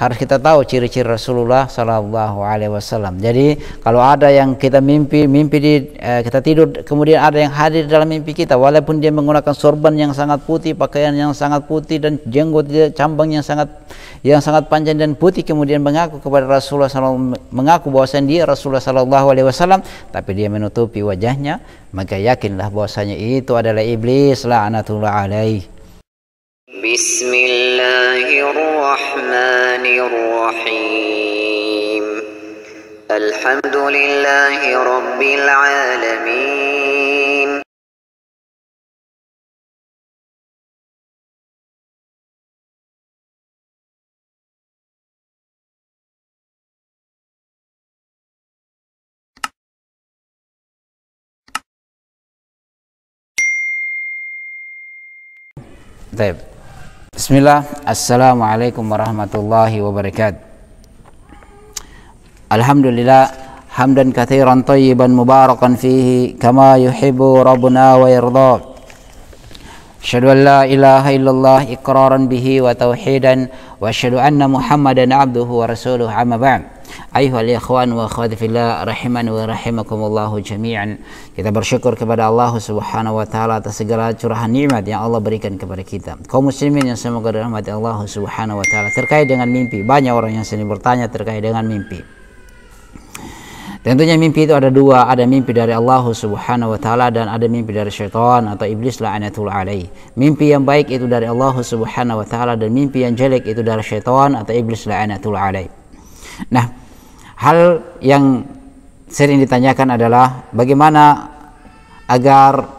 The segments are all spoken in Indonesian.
harus kita tahu ciri-ciri Rasulullah Sallallahu Alaihi Wasallam. Jadi kalau ada yang kita mimpi kita tidur, kemudian ada yang hadir dalam mimpi kita, walaupun dia menggunakan sorban yang sangat putih, pakaian yang sangat putih, dan jenggot dia cambang yang sangat panjang dan putih, kemudian mengaku kepada Rasulullah SAW, mengaku bahwasanya dia Rasulullah Sallallahu Alaihi Wasallam, tapi dia menutupi wajahnya, maka yakinlah bahwasanya itu adalah iblis la'natullah alaih. Bismillahirrahmanirrahim. Alhamdulillahi rabbil alamin. Baik. Bismillah, assalamualaikum warahmatullahi wabarakatuh. Alhamdulillah, hamdan katsiran thayyiban mubarakan fihi kama yuhibbu rabbuna wa yarda. Asyhadu an la ilaha illallah iqraran bihi wa tauhidan, wa asyhadu anna Muhammadan abduhu wa rasuluhu, amma ba'd. Ayuhal ikhwan wa akhwati fillah rahimani wa rahimakumullahu jami'an. Kita bersyukur kepada Allah Subhanahu wa taala atas segala curahan nikmat yang Allah berikan kepada kita. Kaum muslimin yang semoga dirahmati Allah Subhanahu wa taala. Terkait dengan mimpi, banyak orang yang sering bertanya terkait dengan mimpi. Tentunya mimpi itu ada dua, ada mimpi dari Allah Subhanahu wa taala dan ada mimpi dari syaitan atau iblis la'natullah alaih. Mimpi yang baik itu dari Allah Subhanahu wa taala dan mimpi yang jelek itu dari syaitan atau iblis la'natullah alaih. Nah, hal yang sering ditanyakan adalah bagaimana agar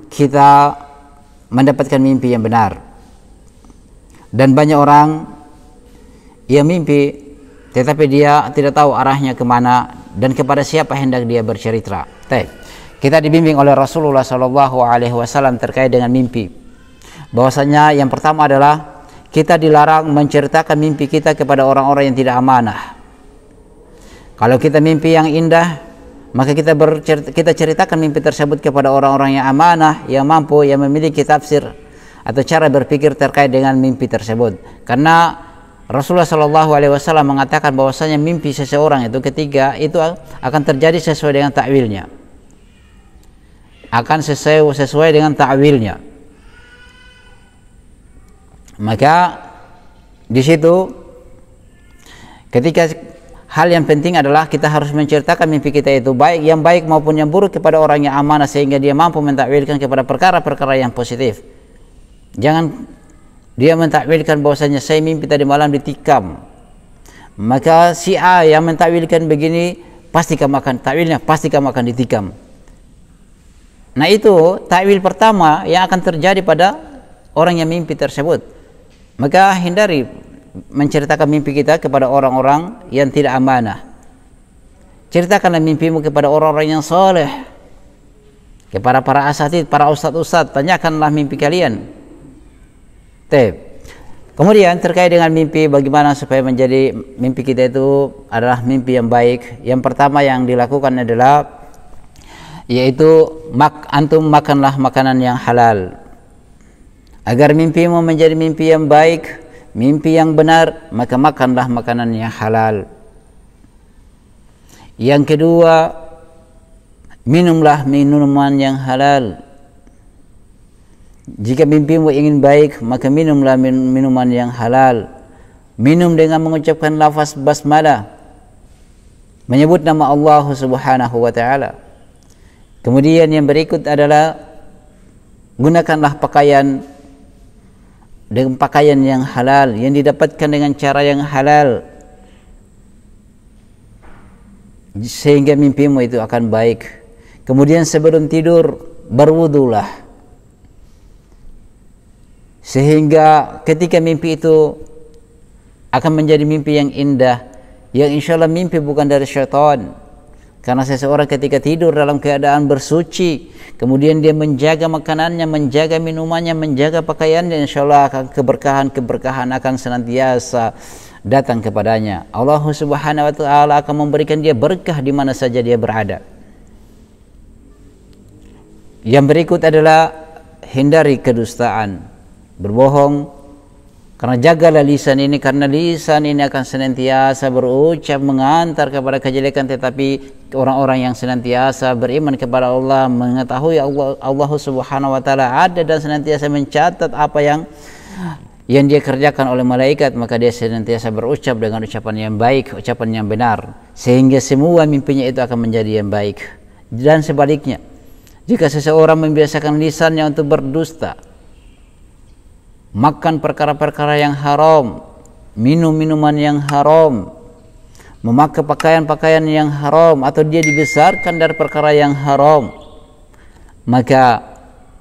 kita mendapatkan mimpi yang benar. Dan banyak orang yang mimpi tetapi dia tidak tahu arahnya kemana dan kepada siapa hendak dia bercerita. Kita dibimbing oleh Rasulullah Sallallahu Alaihi Wasallam terkait dengan mimpi. Bahwasanya yang pertama adalah kita dilarang menceritakan mimpi kita kepada orang-orang yang tidak amanah. Kalau kita mimpi yang indah, maka kita ceritakan mimpi tersebut kepada orang-orang yang amanah, yang mampu, yang memiliki tafsir atau cara berpikir terkait dengan mimpi tersebut. Karena Rasulullah Shallallahu Alaihi Wasallam mengatakan bahwasanya mimpi seseorang itu ketiga itu akan terjadi sesuai dengan takwilnya, akan sesuai dengan takwilnya. Maka di situ ketika hal yang penting adalah kita harus menceritakan mimpi kita itu baik yang baik maupun yang buruk kepada orang yang amanah sehingga dia mampu mentakwilkan kepada perkara-perkara yang positif. Jangan dia mentakwilkan bahwasanya saya mimpi tadi malam ditikam, maka si A yang mentakwilkan begini pasti kamu akan takwilnya, pasti kamu akan ditikam. Nah, itu takwil pertama yang akan terjadi pada orang yang mimpi tersebut. Maka hindari menceritakan mimpi kita kepada orang-orang yang tidak amanah. Ceritakanlah mimpimu kepada orang-orang yang soleh, kepada para asatid, para ustadz-ustadz. Tanyakanlah mimpi kalian. Kemudian terkait dengan mimpi, bagaimana supaya menjadi mimpi kita itu adalah mimpi yang baik. Yang pertama yang dilakukan adalah yaitu antum makanlah makanan yang halal. Agar mimpimu menjadi mimpi yang baik, mimpi yang benar, maka makanlah makanan yang halal. Yang kedua, minumlah minuman yang halal. Jika mimpimu ingin baik, maka minumlah minuman yang halal. Minum dengan mengucapkan lafaz basmalah, menyebut nama Allah Subhanahu wa taala. Kemudian yang berikut adalah gunakanlah pakaian dengan pakaian yang halal, yang didapatkan dengan cara yang halal, sehingga mimpimu itu akan baik. Kemudian sebelum tidur berwudulah, sehingga ketika mimpi itu akan menjadi mimpi yang indah, yang insya Allah mimpi bukan dari syaitan. Karena seseorang ketika tidur dalam keadaan bersuci, kemudian dia menjaga makanannya, menjaga minumannya, menjaga pakaiannya, insya Allah akan keberkahan akan senantiasa datang kepadanya. Allah Subhanahu wa taala akan memberikan dia berkah di mana saja dia berada. Yang berikut adalah hindari kedustaan, berbohong, Karena jagalah lisan ini, karena lisan ini akan senantiasa berucap mengantar kepada kejelekan, tetapi orang-orang yang senantiasa beriman kepada Allah, mengetahui Allah Subhanahu wa taala ada dan senantiasa mencatat apa yang dia kerjakan oleh malaikat, maka dia senantiasa berucap dengan ucapan yang baik, ucapan yang benar, sehingga semua mimpinya itu akan menjadi yang baik. Dan sebaliknya, jika seseorang membiasakan lisannya untuk berdusta, makan perkara-perkara yang haram, minum minuman yang haram, memakai pakaian-pakaian yang haram, atau dia dibesarkan dari perkara yang haram, maka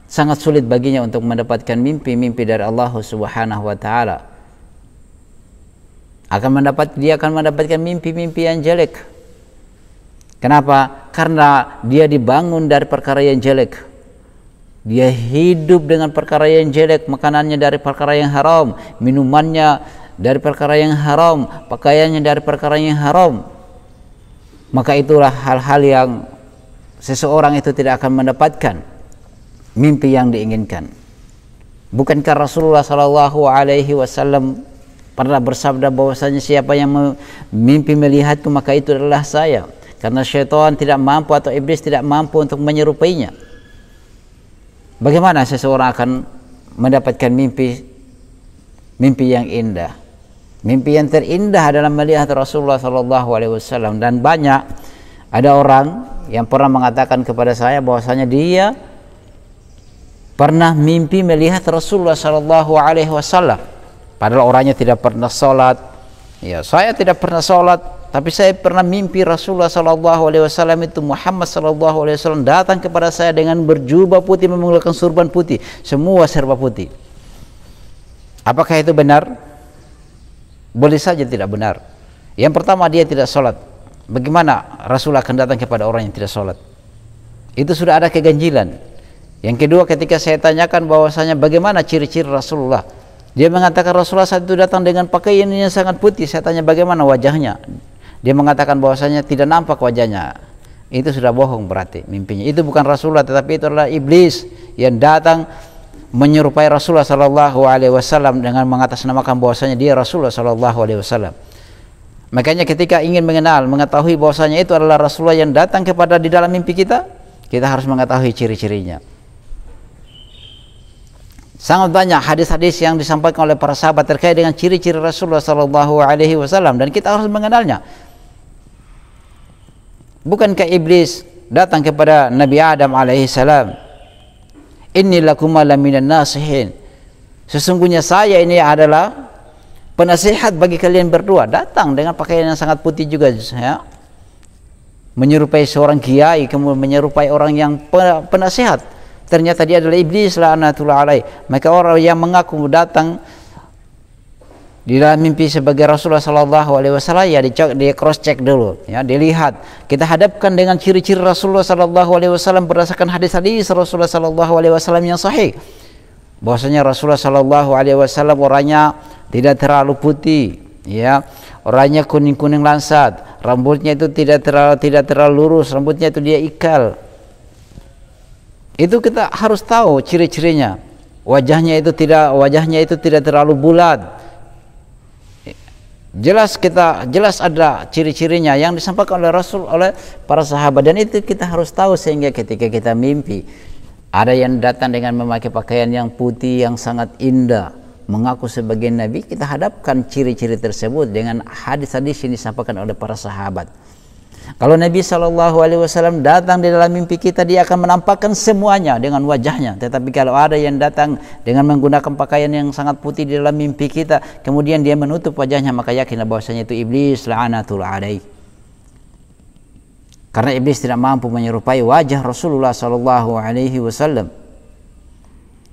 sangat sulit baginya untuk mendapatkan mimpi-mimpi dari Allah Subhanahu wa taala. Dia akan mendapatkan mimpi-mimpi yang jelek. Kenapa? Karena dia dibangun dari perkara yang jelek. Dia hidup dengan perkara yang jelek, makanannya dari perkara yang haram, minumannya dari perkara yang haram, pakaiannya dari perkara yang haram. Maka itulah hal-hal yang seseorang itu tidak akan mendapatkan mimpi yang diinginkan. Bukankah Rasulullah sallallahu alaihi wasallam pernah bersabda bahwasanya siapa yang mimpi melihatku maka itu adalah saya, karena syaitan tidak mampu atau iblis tidak mampu untuk menyerupainya. Bagaimana seseorang akan mendapatkan mimpi yang indah? Mimpi yang terindah adalah melihat Rasulullah sallallahu alaihi wasallam. Dan banyak ada orang yang pernah mengatakan kepada saya bahwasanya dia pernah mimpi melihat Rasulullah sallallahu alaihi wasallam, padahal orangnya tidak pernah sholat. Ya, saya tidak pernah sholat, tapi saya pernah mimpi Rasulullah sallallahu alaihi wasallam itu, Muhammad sallallahu alaihi wasallam datang kepada saya dengan berjubah putih, menggunakan surban putih, semua serba putih. Apakah itu benar? Boleh saja tidak benar. Yang pertama, dia tidak sholat. Bagaimana Rasul akan datang kepada orang yang tidak sholat? Itu sudah ada keganjilan. Yang kedua, ketika saya tanyakan bahwasanya bagaimana ciri-ciri Rasulullah, dia mengatakan Rasulullah saat itu datang dengan pakaian yang sangat putih. Saya tanya bagaimana wajahnya, dia mengatakan bahwasanya tidak nampak wajahnya. Itu sudah bohong berarti mimpinya. Itu bukan Rasulullah, tetapi itu adalah iblis yang datang menyerupai Rasulullah sallallahu alaihi wasallam dengan mengatasnamakan bahwasanya dia Rasulullah sallallahu alaihi wasallam. Makanya ketika ingin mengetahui bahwasanya itu adalah Rasulullah yang datang kepada di dalam mimpi kita, kita harus mengetahui ciri-cirinya. Sangat banyak hadis-hadis yang disampaikan oleh para sahabat terkait dengan ciri-ciri Rasulullah sallallahu alaihi wasallam, dan kita harus mengenalnya. Bukankah iblis datang kepada Nabi Adam alaihi salam, "Inni lakuma laminan nasihin." Sesungguhnya saya ini adalah penasihat bagi kalian berdua. Datang dengan pakaian yang sangat putih juga, ya. Menyerupai seorang kiai, kemudian menyerupai orang yang penasihat. Ternyata dia adalah iblis la'natullah alaih. Maka orang yang mengaku datang di dalam mimpi sebagai Rasulullah sallallahu alaihi wasallam, ya dia cross check dulu, ya, dilihat. Kita hadapkan dengan ciri-ciri Rasulullah sallallahu alaihi wasallam berdasarkan hadis-hadis Rasulullah sallallahu alaihi wasallam yang sahih. Bahwasanya Rasulullah sallallahu alaihi wasallam orangnya tidak terlalu putih, ya. Orangnya kuning-kuning lansat, rambutnya itu tidak terlalu lurus, rambutnya itu dia ikal. Itu kita harus tahu ciri-cirinya. Wajahnya itu tidak terlalu bulat. Jelas ada ciri-cirinya yang disampaikan oleh Rasul, oleh para sahabat, dan itu kita harus tahu sehingga ketika kita mimpi ada yang datang dengan memakai pakaian yang putih yang sangat indah, mengaku sebagai nabi, kita hadapkan ciri-ciri tersebut dengan hadis-hadis yang disampaikan oleh para sahabat. Kalau Nabi SAW datang di dalam mimpi kita, dia akan menampakkan semuanya dengan wajahnya. Tetapi kalau ada yang datang dengan menggunakan pakaian yang sangat putih di dalam mimpi kita, kemudian dia menutup wajahnya, maka yakinlah bahwasanya itu iblis la'natullah alaih. Karena iblis tidak mampu menyerupai wajah Rasulullah SAW.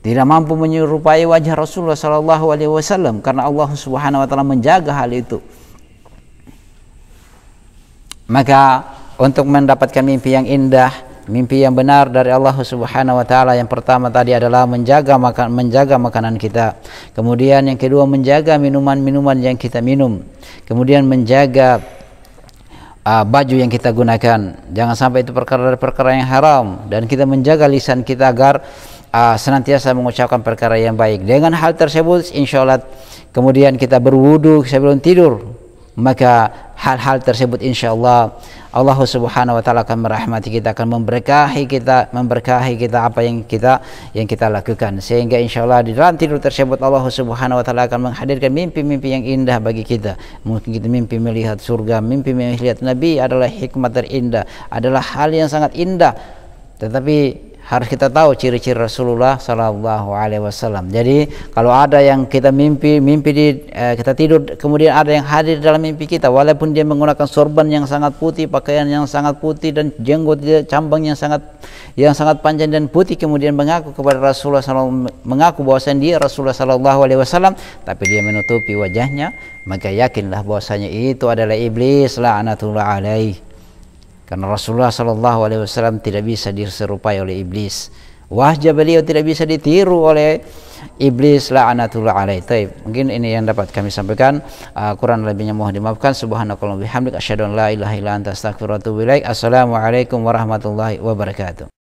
Tidak mampu menyerupai wajah Rasulullah SAW karena Allah Subhanahu wa taala menjaga hal itu. Maka untuk mendapatkan mimpi yang indah, mimpi yang benar dari Allah Subhanahu wa taala, yang pertama tadi adalah menjaga makanan kita. Kemudian yang kedua, menjaga minuman-minuman yang kita minum. Kemudian menjaga baju yang kita gunakan. Jangan sampai itu perkara yang haram, dan kita menjaga lisan kita agar senantiasa mengucapkan perkara yang baik. Dengan hal tersebut, insya Allah kemudian kita berwudu sebelum tidur, maka hal-hal tersebut insyaallah Allah Subhanahu wa taala akan merahmati kita, akan memberkahi kita apa yang kita lakukan, sehingga insyaallah di dalam tidur tersebut Allah Subhanahu wa taala akan menghadirkan mimpi-mimpi yang indah bagi kita. Mungkin kita mimpi melihat surga, mimpi melihat Nabi adalah hikmat terindah, adalah hal yang sangat indah, tetapi harus kita tahu ciri-ciri Rasulullah Sallallahu Alaihi Wasallam. Jadi kalau ada yang kita mimpi kita tidur, kemudian ada yang hadir dalam mimpi kita, walaupun dia menggunakan sorban yang sangat putih, pakaian yang sangat putih, dan jenggot cambang yang sangat panjang dan putih, kemudian mengaku kepada Rasulullah SAW, mengaku bahwasanya dia Rasulullah Sallallahu Alaihi Wasallam, tapi dia menutupi wajahnya, maka yakinlah bahwasanya itu adalah iblis la'natullah alaih. Karena Rasulullah Sallallahu Alaihi Wasallam tidak bisa diserupai oleh iblis. Wajah beliau tidak bisa ditiru oleh iblis la'natullah alaihi. Mungkin ini yang dapat kami sampaikan. Kurang lebihnya mohon dimaafkan. Subhanakallahumma bihamdika asyhadu an la ilaha illa anta astaghfiruka wa atubu ilaik. Assalamualaikum warahmatullahi wabarakatuh.